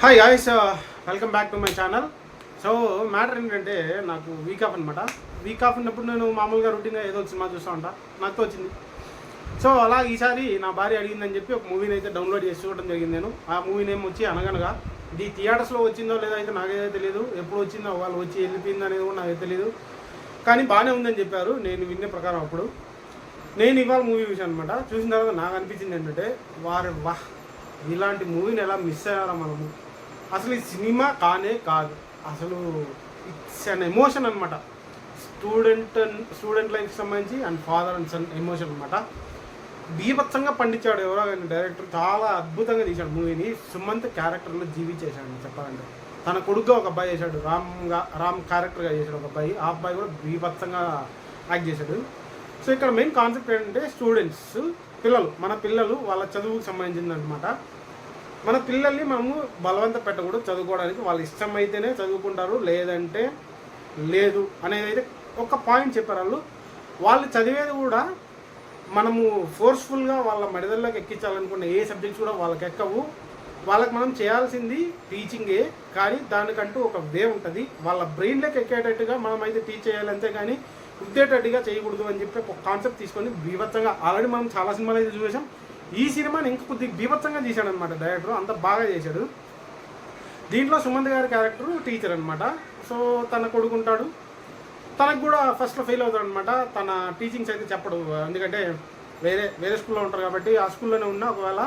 Hi guys, welcome back to my channel. So matter ఏంటంటే నాకు week off అనమాట. Week off ఉన్నప్పుడు నేను మామూలుగా రొటీన్గా ఏదో సినిమా చూస్తూ ఉంటా, నాకు వచ్చింది. సో అలా ఈసారి నా భార్య అడిగిందని చెప్పి ఒక మూవీని అయితే డౌన్లోడ్ చేసి చూడడం జరిగింది. నేను ఆ మూవీ నేమ్ వచ్చి అనగనగా. ఇది థియేటర్స్లో వచ్చిందో లేదో అయితే నాకైతే తెలియదు, ఎప్పుడు వచ్చిందో వాళ్ళు వచ్చి వెళ్ళిపోయిందో అనేది కూడా నాకైతే తెలియదు. కానీ బాగానే ఉందని చెప్పారు నేను విన్న ప్రకారం. అప్పుడు నేను ఇవాళ మూవీ చూసాను అనమాట. చూసిన తర్వాత నాకు అనిపించింది ఏంటంటే వాహ్, ఇలాంటి మూవీని ఎలా మిస్ అయ్యారా మనము. అసలు ఈ సినిమా కానే కాదు, అసలు ఇట్స్ అన్ ఎమోషన్ అనమాట. స్టూడెంట్ లైఫ్కి సంబంధించి and father and son emotion అనమాట. బీభత్సంగా పండించాడు ఎవరో కానీ డైరెక్టర్, చాలా అద్భుతంగా తీశాడు మూవీని. సుమంత్ క్యారెక్టర్లో జీవించేశాడు చెప్పాలంటే. తన కొడుకుగా ఒక అబ్బాయి చేశాడు, రామ్ క్యారెక్టర్గా చేశాడు ఒక అబ్బాయి. ఆ అబ్బాయి కూడా బీభత్సంగా యాక్ట్ చేశాడు. సో ఇక్కడ మెయిన్ కాన్సెప్ట్ ఏంటంటే స్టూడెంట్స్, పిల్లలు, మన పిల్లలు వాళ్ళ చదువుకు సంబంధించింది అనమాట. మన పిల్లల్ని మనము బలవంత పెట్టకూడదు చదువుకోవడానికి. వాళ్ళు ఇష్టమైతేనే చదువుకుంటారు, లేదంటే లేదు అనేది అయితే ఒక పాయింట్ చెప్పారు వాళ్ళు చదివేది కూడా మనము ఫోర్స్ఫుల్గా వాళ్ళ మెడదల్లోకి ఎక్కించాలనుకున్న ఏ సబ్జెక్ట్స్ కూడా వాళ్ళకి ఎక్కవు. వాళ్ళకి మనం చేయాల్సింది టీచింగే, కానీ దానికంటూ ఒక వే ఉంటుంది. వాళ్ళ బ్రెయిన్లోకి ఎక్కేటట్టుగా మనం అయితే టీచ్ చేయాలి, అంతే కానీ ఉద్దేటట్టుగా చేయకూడదు అని చెప్పి ఒక కాన్సెప్ట్ తీసుకొని బీభత్సంగా, ఆల్రెడీ మనం చాలా సినిమాలు అయితే చూసాం, ఈ సినిమాని ఇంకా కొద్దిగా బీభత్సంగా తీశాడు అనమాట డైరెక్టర్. అంత బాగా చేశాడు. దీంట్లో సుమంత్ గారి క్యారెక్టర్ టీచర్ అనమాట. సో తన కొడుకుంటాడు, తనకు కూడా ఫస్ట్లో ఫెయిల్ అవుతాడు అనమాట. తన టీచింగ్స్ అయితే చెప్పడు, ఎందుకంటే వేరే స్కూల్లో ఉంటారు కాబట్టి ఆ స్కూల్లోనే ఉన్నా ఒకవేళ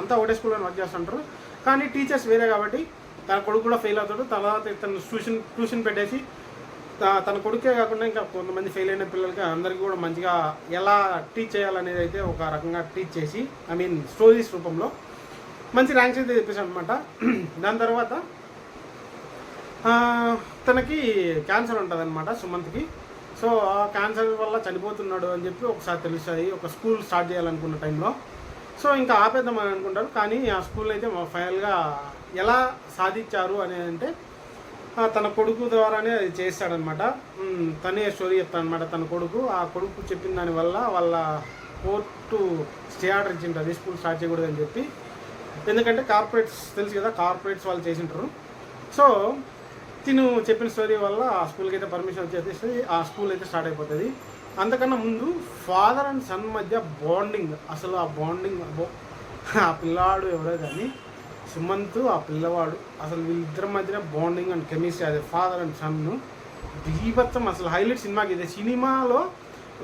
అంతా ఒకటే స్కూల్లో వర్క్ చేస్తుంటారు, కానీ టీచర్స్ వేరే కాబట్టి తన కొడుకు కూడా ఫెయిల్ అవుతాడు. తర్వాత తను ట్యూషన్ పెట్టేసి తన కొడుకే కాకుండా ఇంకా కొంతమంది ఫెయిల్ అయిన పిల్లలకి అందరికీ కూడా మంచిగా ఎలా టీచ్ చేయాలనేది అయితే ఒక రకంగా టీచ్ చేసి స్టోరీస్ రూపంలో మంచి ర్యాంక్స్ అయితే తెప్పించాడు అనమాట. దాని తర్వాత తనకి క్యాన్సర్ ఉంటుంది అనమాట సుమంత్కి. సో ఆ క్యాన్సర్ వల్ల చనిపోతున్నాడు అని చెప్పి ఒకసారి తెలుస్తుంది, ఒక స్కూల్ స్టార్ట్ చేయాలనుకున్న టైంలో. సో ఇంకా ఆపేద్దామని అనుకుంటారు, కానీ ఆ స్కూల్ అయితే ఫైనల్గా ఎలా సాధించారు అనేది అంటే తన కొడుకు ద్వారానే అది చేస్తాడనమాట. తనే స్టోరీ చెప్తాడనమాట. తన కొడుకు, ఆ కొడుకు చెప్పిన దానివల్ల వాళ్ళ కోర్టు స్టే ఆర్డర్ ఇచ్చింటారు స్కూల్ స్టార్ట్ చేయకూడదు అని చెప్పి. ఎందుకంటే కార్పొరేట్స్ తెలుసు కదా, కార్పొరేట్స్ వాళ్ళు చేసింటారు. సో తిను చెప్పిన స్టోరీ వల్ల ఆ స్కూల్కి అయితే పర్మిషన్ వచ్చేసి ఆ స్కూల్ అయితే స్టార్ట్ అయిపోతుంది. అంతకన్నా ముందు ఫాదర్ అండ్ సన్ మధ్య బాండింగ్, అసలు ఆ బాండింగ్, ఆ పిల్లాడు ఎవరో కానీ సుమంత్, ఆ పిల్లవాడు, అసలు వీళ్ళిద్దరి మధ్యన బాండింగ్ అండ్ కెమిస్ట్రీ, అదే ఫాదర్ అండ్ సన్ బీభత్సం. అసలు హైలైట్ సినిమాకి ఇదే. సినిమాలో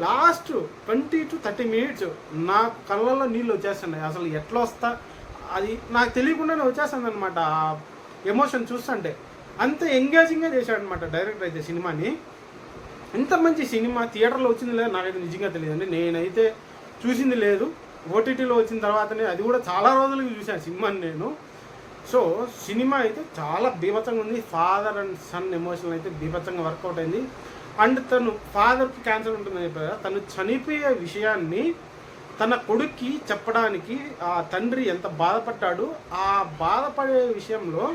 లాస్ట్ 20 to 30 minutes నా కళ్ళల్లో నీళ్ళు వచ్చేస్తున్నాయి. అసలు ఎట్లా వస్తా అది నాకు తెలియకుండానే వచ్చేస్తుంది అనమాట. ఆ ఎమోషన్ చూస్తుంటే అంత ఎంగేజింగ్గా చేశాడనమాట డైరెక్టర్ అయితే సినిమాని. ఇంత మంచి సినిమా థియేటర్లో వచ్చింది లేదు నాకైతే నిజంగా తెలియదండి. నేనైతే చూసింది లేదు, ఓటీటీలో వచ్చిన తర్వాతనే, అది కూడా చాలా రోజులకి చూశాను సినిమాని నేను. సో సినిమా అయితే చాలా బీభత్సంగా ఉంది. ఫాదర్ అండ్ సన్ ఎమోషన్ అయితే బీభత్సంగా వర్కౌట్ అయింది. అండ్ తను ఫాదర్కి క్యాన్సర్ ఉంటుందని చెప్పారు, తను చనిపోయే విషయాన్ని తన కొడుక్కి చెప్పడానికి ఆ తండ్రి ఎంత బాధపడ్డాడు, ఆ బాధపడే విషయంలో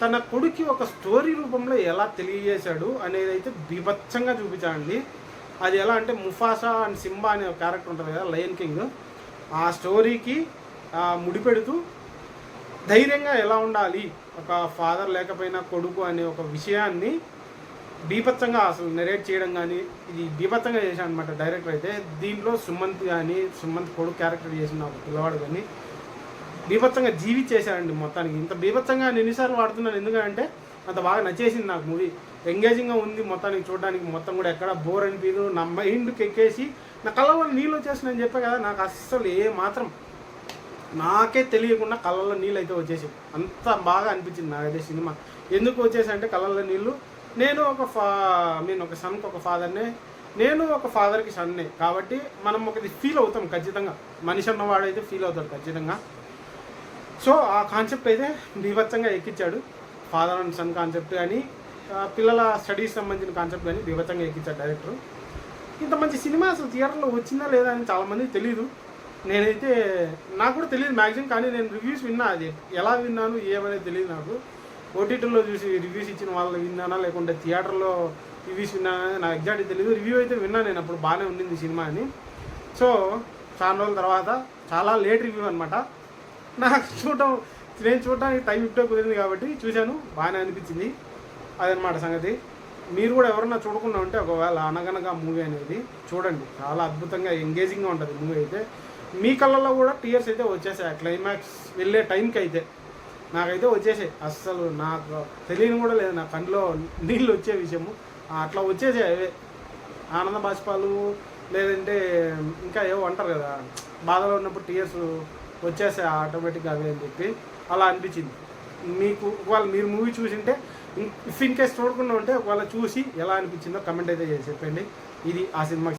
తన కొడుక్కి ఒక స్టోరీ రూపంలో ఎలా తెలియజేశాడు అనేది అయితే బీభత్సంగా చూపించాడండి. అది ఎలా అంటే ముఫాసా అండ్ సింబా అనే ఒక క్యారెక్టర్ ఉంటుంది కదా, లయన్ కింగ్, ఆ స్టోరీకి ముడిపెడుతూ ధైర్యంగా ఎలా ఉండాలి ఒక ఫాదర్ లేకపోయినా కొడుకు అనే ఒక విషయాన్ని బీభత్సంగా అసలు నెరేట్ చేయడం కానీ ఇది బీభత్సంగా చేశాడు అనమాట డైరెక్టర్ అయితే. దీంట్లో సుమంత్ కానీ, సుమంత్ కొడుకు క్యారెక్టర్ చేసిన ఒక పిల్లవాడు కానీ బీభత్సంగా జీవించేశాడండి మొత్తానికి. ఇంత బీభత్సంగా నేను ఎన్నిసార్లు వాడుతున్నాను ఎందుకంటే అంత బాగా నచ్చేసింది నాకు మూవీ. ఎంగేజింగ్గా ఉంది మొత్తానికి చూడడానికి, మొత్తం కూడా ఎక్కడ బోర్ అనిపించదు, నా మైండ్కి ఎక్కేసి నా కళ్ళలో నీళ్ళు వచ్చేసిందని చెప్పే కదా. నాకు అస్సలు ఏ మాత్రం నాకే తెలియకుండా కళ్ళల్లో నీళ్ళు అయితే వచ్చేసి అంత బాగా అనిపించింది నాకైతే సినిమా. ఎందుకు వచ్చేసి అంటే కళ్ళల్లో నీళ్ళు, నేను ఒక సన్కి ఒక ఫాదర్నే, నేను ఒక ఫాదర్కి సన్నే కాబట్టి మనం ఒకటి ఫీల్ అవుతాం ఖచ్చితంగా. మనిషి అన్నవాడైతే ఫీల్ అవుతాడు ఖచ్చితంగా. సో ఆ కాన్సెప్ట్ అయితే బీభత్సంగా ఎక్కించాడు. ఫాదర్ అండ్ సన్ కాన్సెప్ట్ కానీ, పిల్లల స్టడీస్ సంబంధించిన కాన్సెప్ట్ కానీ బీభత్సంగా ఎక్కించాడు డైరెక్టర్. ఇంత మంచి సినిమా అసలు థియేటర్లో వచ్చిందా లేదా అని చాలామందికి తెలియదు. నేనైతే నాకు కూడా తెలియదు మ్యాక్సిమం, కానీ నేను రివ్యూస్ విన్నా. అది ఎలా విన్నాను ఏమనేది తెలియదు నాకు. ఓటీటీలో చూసి రివ్యూస్ ఇచ్చిన వాళ్ళు విన్నానా లేకుంటే థియేటర్లో రివ్యూస్ విన్నానా నాకు ఎగ్జాక్ట్గా తెలియదు. రివ్యూ అయితే విన్నాను నేను, అప్పుడు బాగానే ఉండింది సినిమా అని. సో చాలా రోజుల తర్వాత చాలా లేట్ రివ్యూ అనమాట నాకు చూడటం నేను చూడడానికి టైం ఇప్పుడే కుదిరింది కాబట్టి చూశాను, బాగానే అనిపించింది. అదనమాట సంగతి. మీరు కూడా ఎవరన్నా చూడకుండా ఉంటే ఒకవేళ అనగనగా మూవీ అనేది చూడండి, చాలా అద్భుతంగా ఎంగేజింగ్గా ఉంటుంది మూవీ అయితే. మీ కళ్ళల్లో కూడా టీయర్స్ అయితే వచ్చేసాయి ఆ క్లైమాక్స్ వెళ్ళే టైంకి అయితే. నాకైతే వచ్చేసాయి, అస్సలు నాకు తెలియని కూడా లేదు నా కళ్ళలో నీళ్ళు వచ్చే విషయము. అట్లా వచ్చేసాయి అవే ఆనంద బాష్పాలు, లేదంటే ఇంకా ఏవో అంటారు కదా, బాధలో ఉన్నప్పుడు టీయర్స్ వచ్చేసాయి ఆటోమేటిక్గా అవే అని చెప్పి అలా అనిపించింది. మీకు ఒకవేళ మీరు మూవీ చూసింటే, ఇఫ్ ఇన్ కేస్ చూడకుండా ఉంటే ఒకవేళ చూసి ఎలా అనిపించిందో కమెంట్ అయితే చేసి చెప్పండి. ఇది ఆ సినిమా.